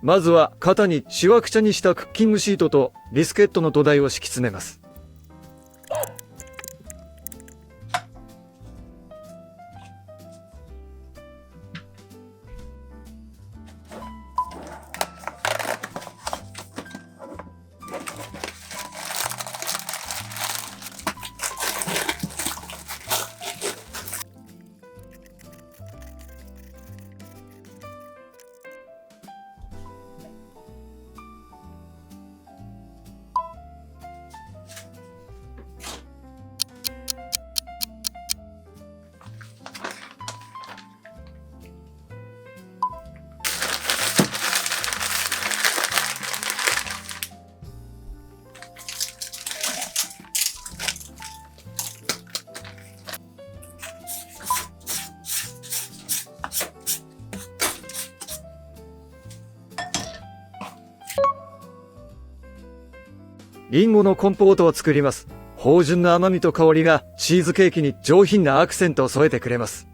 まずは型にしわくちゃにしたクッキングシートとビスケットの土台を敷き詰めます。リンゴのコンポートを作ります。芳醇な甘みと香りがチーズケーキに上品なアクセントを添えてくれます。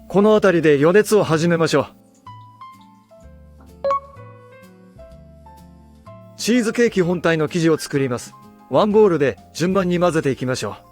この辺りで予熱を始めましょう。チーズケーキ本体の生地を作ります。ワンボウルで順番に混ぜていきましょう。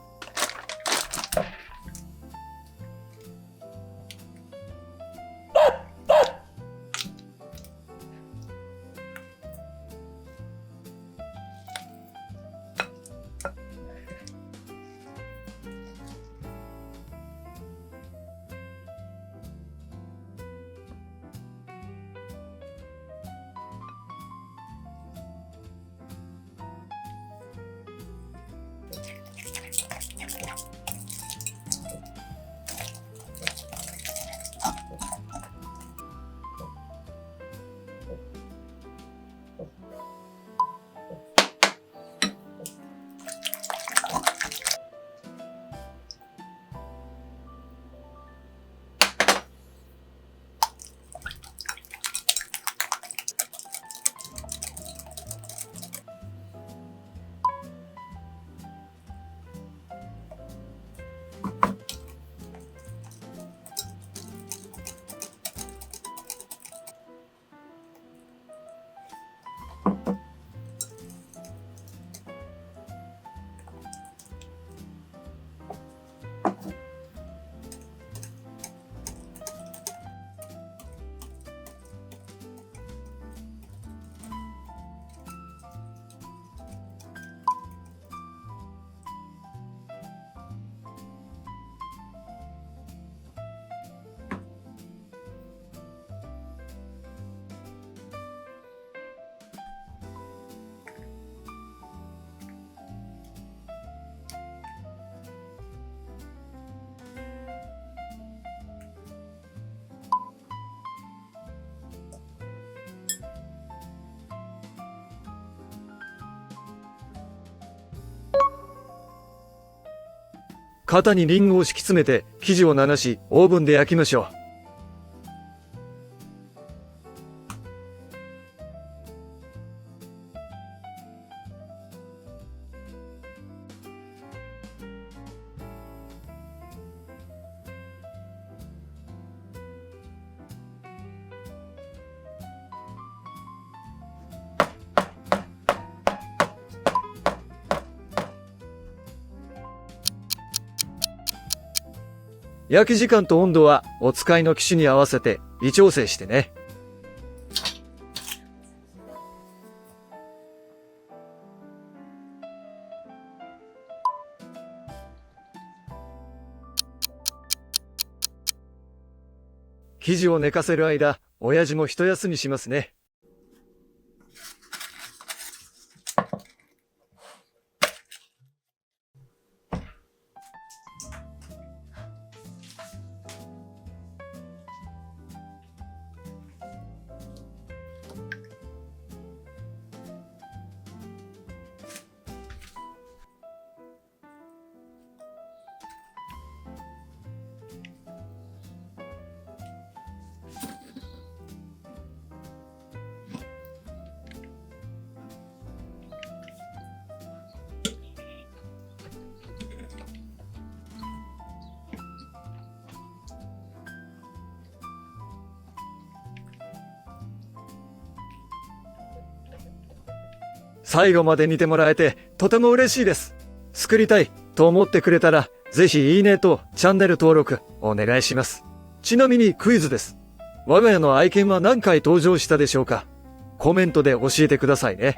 型にリンゴを敷き詰めて生地を流しオーブンで焼きましょう。焼き時間と温度はお使いの機種に合わせて微調整してね。生地を寝かせる間、親父も一休みしますね。最後まで見てもらえてとても嬉しいです。作りたいと思ってくれたら、ぜひいいねとチャンネル登録お願いします。ちなみにクイズです。我が家の愛犬は何回登場したでしょうか？コメントで教えてくださいね。